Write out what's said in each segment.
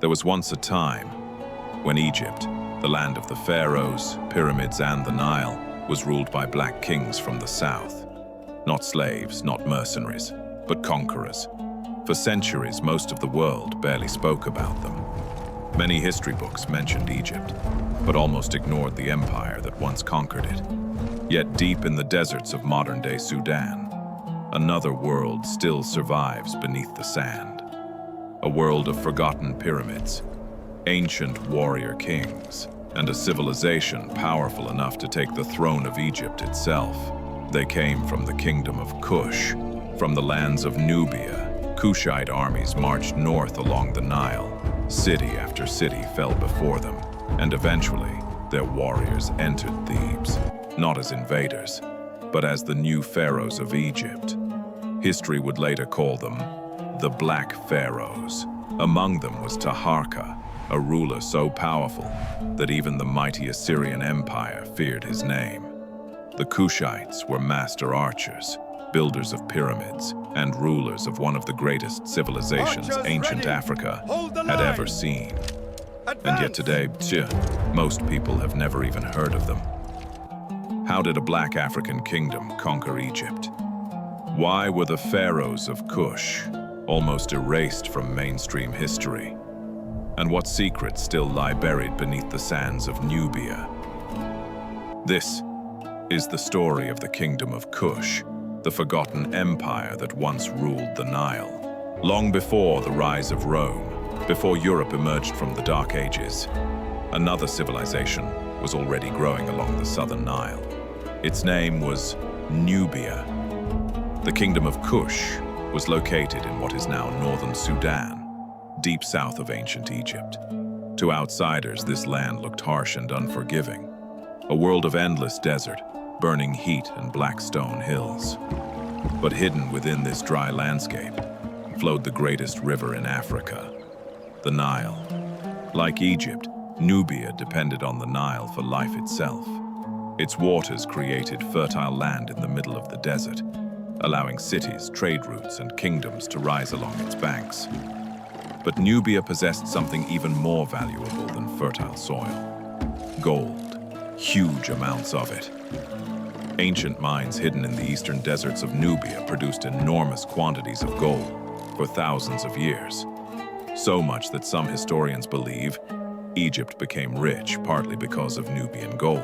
There was once a time when Egypt, the land of the pharaohs, pyramids, and the Nile, was ruled by black kings from the south. Not slaves, not mercenaries, but conquerors. For centuries, most of the world barely spoke about them. Many history books mentioned Egypt, but almost ignored the empire that once conquered it. Yet deep in the deserts of modern-day Sudan, another world still survives beneath the sand. A world of forgotten pyramids, ancient warrior kings, and a civilization powerful enough to take the throne of Egypt itself. They came from the Kingdom of Kush. From the lands of Nubia, Kushite armies marched north along the Nile. City after city fell before them, and eventually their warriors entered Thebes, not as invaders, but as the new pharaohs of Egypt. History would later call them the Black Pharaohs. Among them was Taharqa, a ruler so powerful that even the mighty Assyrian Empire feared his name. The Kushites were master archers, builders of pyramids, and rulers of one of the greatest civilizations ancient Africa had ever seen. And yet today, most people have never even heard of them. How did a black African kingdom conquer Egypt? Why were the pharaohs of Kush almost erased from mainstream history? And what secrets still lie buried beneath the sands of Nubia? This is the story of the Kingdom of Kush, the forgotten empire that once ruled the Nile. Long before the rise of Rome, before Europe emerged from the Dark Ages, another civilization was already growing along the southern Nile. Its name was Nubia. The Kingdom of Kush was located in what is now northern Sudan, deep south of ancient Egypt. To outsiders, this land looked harsh and unforgiving, a world of endless desert, burning heat and black stone hills. But hidden within this dry landscape flowed the greatest river in Africa, the Nile. Like Egypt, Nubia depended on the Nile for life itself. Its waters created fertile land in the middle of the desert, allowing cities, trade routes, and kingdoms to rise along its banks. But Nubia possessed something even more valuable than fertile soil: gold, huge amounts of it. Ancient mines hidden in the eastern deserts of Nubia produced enormous quantities of gold for thousands of years. So much that some historians believe Egypt became rich partly because of Nubian gold.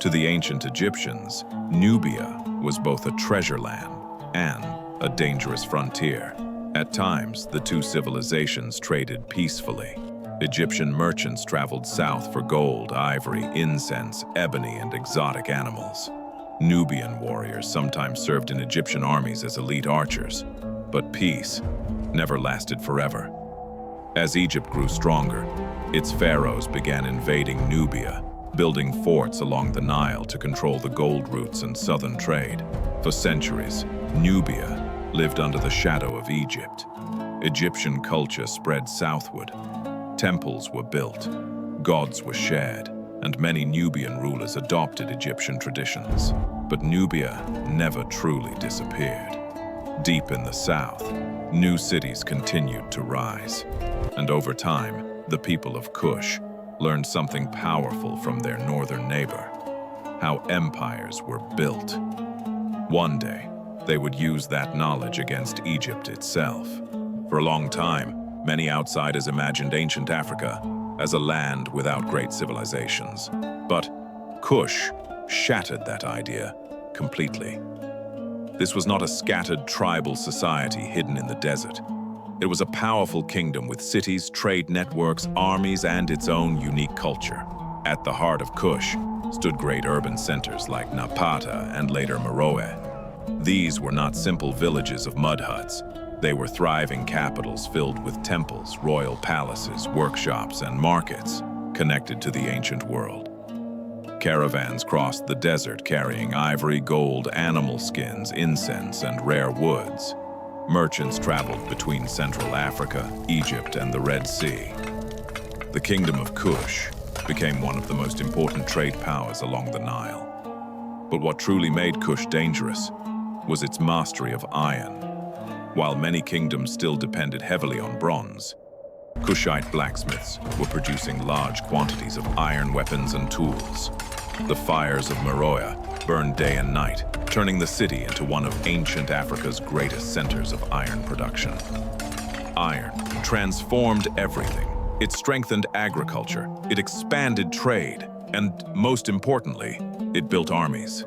To the ancient Egyptians, Nubia was both a treasure land and a dangerous frontier. At times, the two civilizations traded peacefully. Egyptian merchants traveled south for gold, ivory, incense, ebony, and exotic animals. Nubian warriors sometimes served in Egyptian armies as elite archers, but peace never lasted forever. As Egypt grew stronger, its pharaohs began invading Nubia, building forts along the Nile to control the gold routes and southern trade. For centuries, Nubia lived under the shadow of Egypt. Egyptian culture spread southward. Temples were built, gods were shared, and many Nubian rulers adopted Egyptian traditions. But Nubia never truly disappeared. Deep in the south, new cities continued to rise. And over time, the people of Kush learned something powerful from their northern neighbor: how empires were built. One day, they would use that knowledge against Egypt itself. For a long time, many outsiders imagined ancient Africa as a land without great civilizations. But Kush shattered that idea completely. This was not a scattered tribal society hidden in the desert. It was a powerful kingdom with cities, trade networks, armies, and its own unique culture. At the heart of Kush stood great urban centers like Napata and later Meroe. These were not simple villages of mud huts. They were thriving capitals filled with temples, royal palaces, workshops, and markets connected to the ancient world. Caravans crossed the desert carrying ivory, gold, animal skins, incense, and rare woods. Merchants traveled between Central Africa, Egypt, and the Red Sea. The Kingdom of Kush became one of the most important trade powers along the Nile. But what truly made Kush dangerous was its mastery of iron. While many kingdoms still depended heavily on bronze, Kushite blacksmiths were producing large quantities of iron weapons and tools. The fires of Meroe burned day and night, turning the city into one of ancient Africa's greatest centers of iron production. Iron transformed everything. It strengthened agriculture, it expanded trade, and most importantly, it built armies.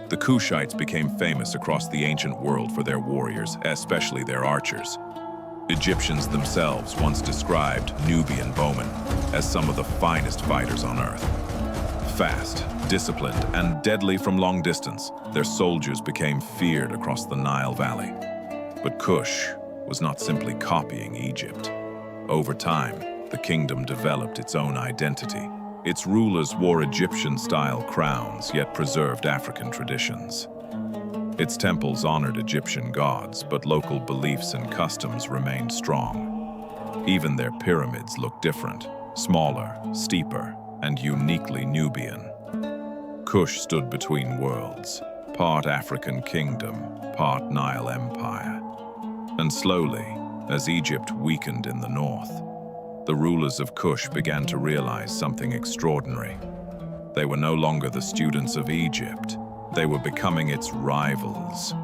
The Kushites became famous across the ancient world for their warriors, especially their archers. Egyptians themselves once described Nubian bowmen as some of the finest fighters on earth. Fast, disciplined, and deadly from long distance, their soldiers became feared across the Nile Valley. But Kush was not simply copying Egypt. Over time, the kingdom developed its own identity. Its rulers wore Egyptian-style crowns, yet preserved African traditions. Its temples honored Egyptian gods, but local beliefs and customs remained strong. Even their pyramids looked different, smaller, steeper, and uniquely Nubian. Kush stood between worlds, part African kingdom, part Nile empire. And slowly, as Egypt weakened in the north, the rulers of Kush began to realize something extraordinary. They were no longer the students of Egypt. They were becoming its rivals.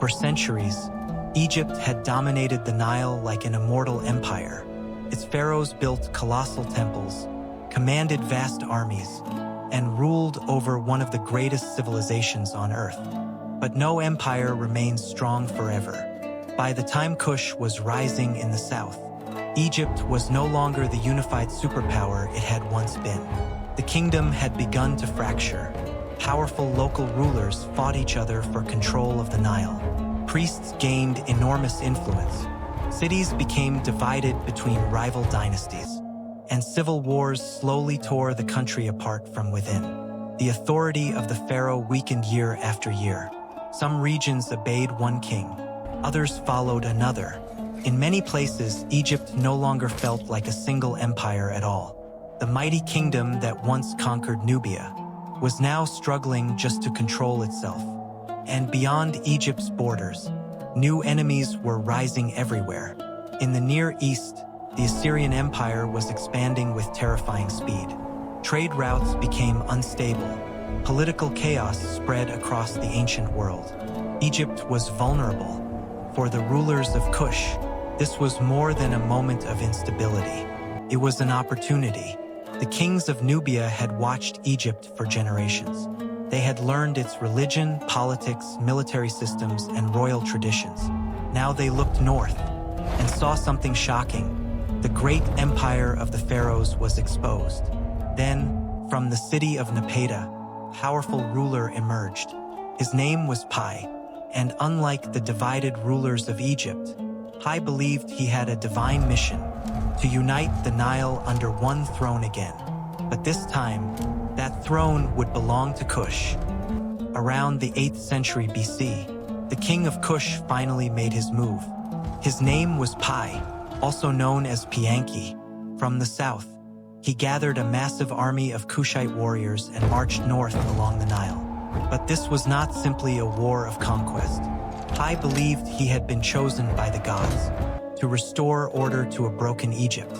For centuries, Egypt had dominated the Nile like an immortal empire. Its pharaohs built colossal temples, commanded vast armies, and ruled over one of the greatest civilizations on Earth. But no empire remains strong forever. By the time Kush was rising in the south, Egypt was no longer the unified superpower it had once been. The kingdom had begun to fracture. Powerful local rulers fought each other for control of the Nile. Priests gained enormous influence. Cities became divided between rival dynasties, and civil wars slowly tore the country apart from within. The authority of the pharaoh weakened year after year. Some regions obeyed one king, others followed another. In many places, Egypt no longer felt like a single empire at all. The mighty kingdom that once conquered Nubia was now struggling just to control itself. And beyond Egypt's borders, new enemies were rising everywhere. In the Near East, the Assyrian Empire was expanding with terrifying speed. Trade routes became unstable. Political chaos spread across the ancient world. Egypt was vulnerable. For the rulers of Kush, this was more than a moment of instability. It was an opportunity. The kings of Nubia had watched Egypt for generations. They had learned its religion, politics, military systems, and royal traditions. Now they looked north and saw something shocking. The great empire of the pharaohs was exposed. Then, from the city of Napata, a powerful ruler emerged. His name was Piye, and unlike the divided rulers of Egypt, Piye believed he had a divine mission to unite the Nile under one throne again. But this time, that throne would belong to Kush. Around the 8th century BC, the king of Kush finally made his move. His name was Piye, also known as Pianki. From the south, he gathered a massive army of Kushite warriors and marched north along the Nile. But this was not simply a war of conquest. Piye believed he had been chosen by the gods to restore order to a broken Egypt.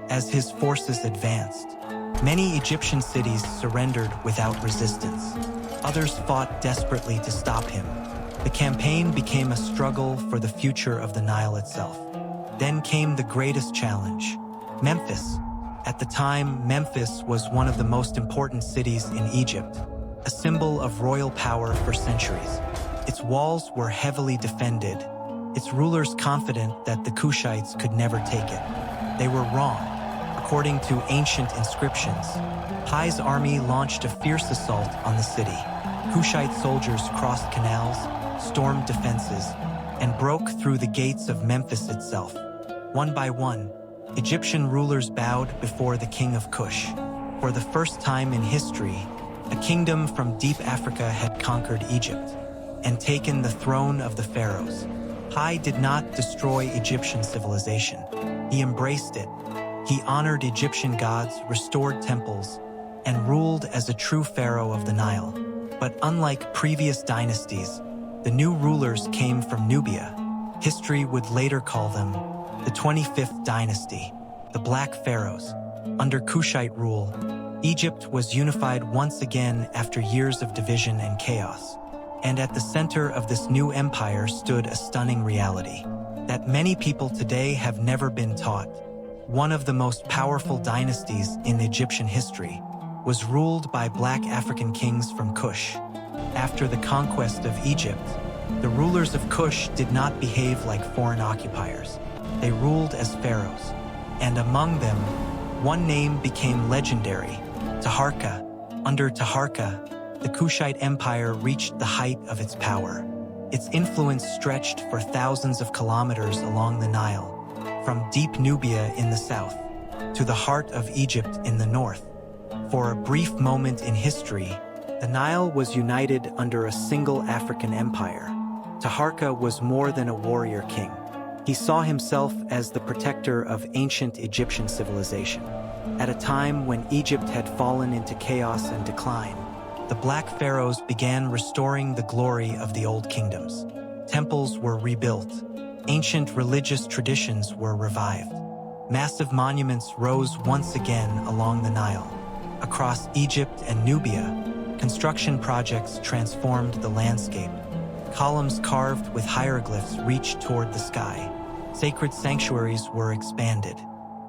As his forces advanced, many Egyptian cities surrendered without resistance. Others fought desperately to stop him. The campaign became a struggle for the future of the Nile itself. Then came the greatest challenge, Memphis. At the time, Memphis was one of the most important cities in Egypt, a symbol of royal power for centuries. Its walls were heavily defended, its rulers confident that the Kushites could never take it. They were wrong. According to ancient inscriptions, Piye's army launched a fierce assault on the city. Kushite soldiers crossed canals, stormed defenses, and broke through the gates of Memphis itself. One by one, Egyptian rulers bowed before the king of Kush. For the first time in history, a kingdom from deep Africa had conquered Egypt and taken the throne of the pharaohs. Piye did not destroy Egyptian civilization. He embraced it. He honored Egyptian gods, restored temples, and ruled as a true pharaoh of the Nile. But unlike previous dynasties, the new rulers came from Nubia. History would later call them the 25th dynasty. the Black Pharaohs. Under Kushite rule, Egypt was unified once again after years of division and chaos. And at the center of this new empire stood a stunning reality that many people today have never been taught. One of the most powerful dynasties in Egyptian history was ruled by Black African kings from Kush. After the conquest of Egypt, the rulers of Kush did not behave like foreign occupiers. They ruled as pharaohs, and among them, one name became legendary, Taharqa. Under Taharqa, the Kushite Empire reached the height of its power. Its influence stretched for thousands of kilometers along the Nile, from deep Nubia in the south to the heart of Egypt in the north. For a brief moment in history, the Nile was united under a single African empire. Taharqa was more than a warrior king. He saw himself as the protector of ancient Egyptian civilization. At a time when Egypt had fallen into chaos and decline, the Black Pharaohs began restoring the glory of the old kingdoms. Temples were rebuilt. Ancient religious traditions were revived. Massive monuments rose once again along the Nile. Across Egypt and Nubia, construction projects transformed the landscape. Columns carved with hieroglyphs reached toward the sky. Sacred sanctuaries were expanded,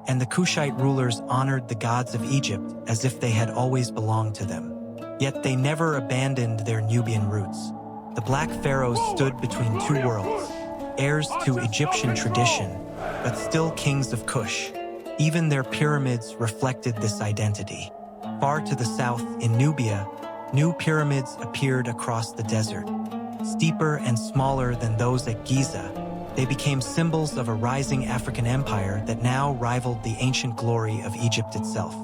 and the Kushite rulers honored the gods of Egypt as if they had always belonged to them. Yet they never abandoned their Nubian roots. The Black Pharaohs stood between two worlds, heirs to Egyptian tradition, but still kings of Kush. Even their pyramids reflected this identity. Far to the south, in Nubia, new pyramids appeared across the desert. Steeper and smaller than those at Giza, they became symbols of a rising African empire that now rivaled the ancient glory of Egypt itself.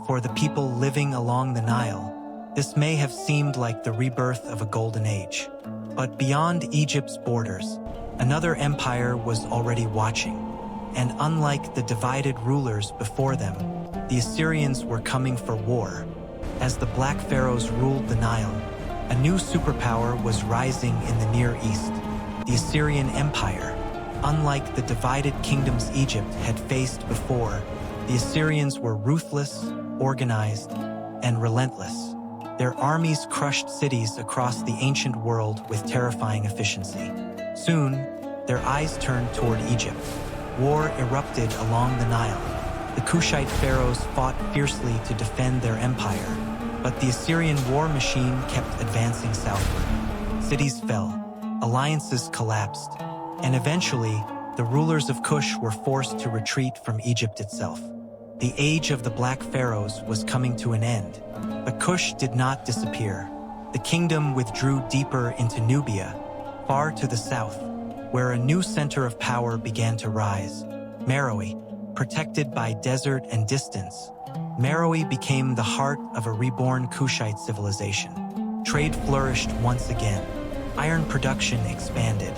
For the people living along the Nile, this may have seemed like the rebirth of a golden age. But beyond Egypt's borders, another empire was already watching. And unlike the divided rulers before them, the Assyrians were coming for war. As the Black Pharaohs ruled the Nile, a new superpower was rising in the Near East, the Assyrian Empire. Unlike the divided kingdoms Egypt had faced before, the Assyrians were ruthless, organized, and relentless. Their armies crushed cities across the ancient world with terrifying efficiency. Soon, their eyes turned toward Egypt. War erupted along the Nile. The Kushite pharaohs fought fiercely to defend their empire, but the Assyrian war machine kept advancing southward. Cities fell, alliances collapsed, and eventually, the rulers of Kush were forced to retreat from Egypt itself. The age of the Black Pharaohs was coming to an end, but Kush did not disappear. The kingdom withdrew deeper into Nubia, far to the south, where a new center of power began to rise. Meroe, protected by desert and distance, Meroe became the heart of a reborn Kushite civilization. Trade flourished once again, iron production expanded,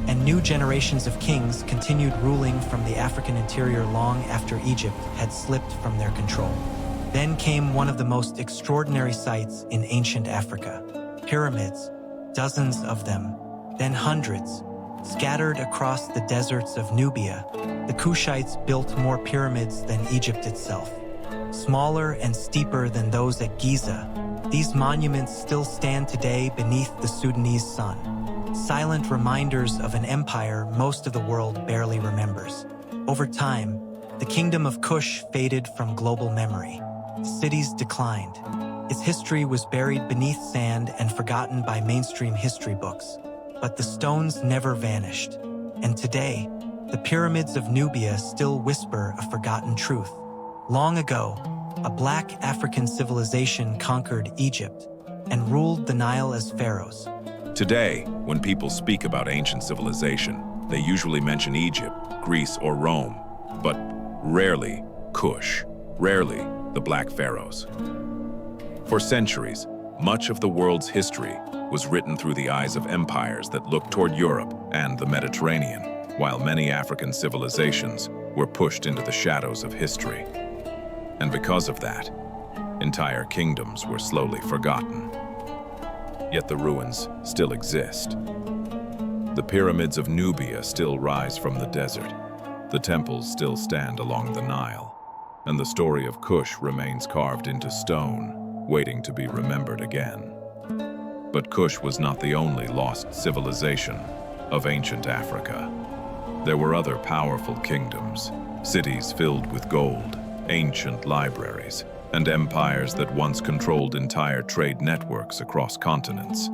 and new generations of kings continued ruling from the African interior long after Egypt had slipped from their control. Then came one of the most extraordinary sights in ancient Africa. Pyramids, dozens of them, then hundreds, scattered across the deserts of Nubia. The Kushites built more pyramids than Egypt itself. Smaller and steeper than those at Giza, these monuments still stand today beneath the Sudanese sun. Silent reminders of an empire most of the world barely remembers. Over time, the Kingdom of Kush faded from global memory. Cities declined. Its history was buried beneath sand and forgotten by mainstream history books. But the stones never vanished. And today, the pyramids of Nubia still whisper a forgotten truth. Long ago, a Black African civilization conquered Egypt and ruled the Nile as pharaohs. Today, when people speak about ancient civilization, they usually mention Egypt, Greece, or Rome, but rarely Kush, rarely the Black Pharaohs. For centuries, much of the world's history was written through the eyes of empires that looked toward Europe and the Mediterranean, while many African civilizations were pushed into the shadows of history. And because of that, entire kingdoms were slowly forgotten. Yet the ruins still exist. The pyramids of Nubia still rise from the desert. The temples still stand along the Nile, and the story of Kush remains carved into stone, waiting to be remembered again. But Kush was not the only lost civilization of ancient Africa. There were other powerful kingdoms, cities filled with gold, ancient libraries, and empires that once controlled entire trade networks across continents.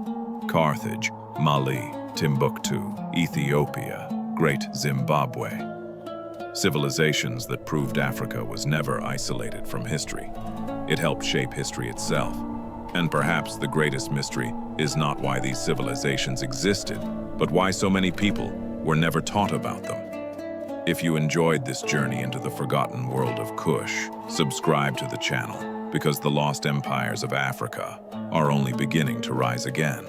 Carthage, Mali, Timbuktu, Ethiopia, Great Zimbabwe. Civilizations that proved Africa was never isolated from history. It helped shape history itself. And perhaps the greatest mystery is not why these civilizations existed, but why so many people were never taught about them. If you enjoyed this journey into the forgotten world of Kush, subscribe to the channel, because the lost empires of Africa are only beginning to rise again.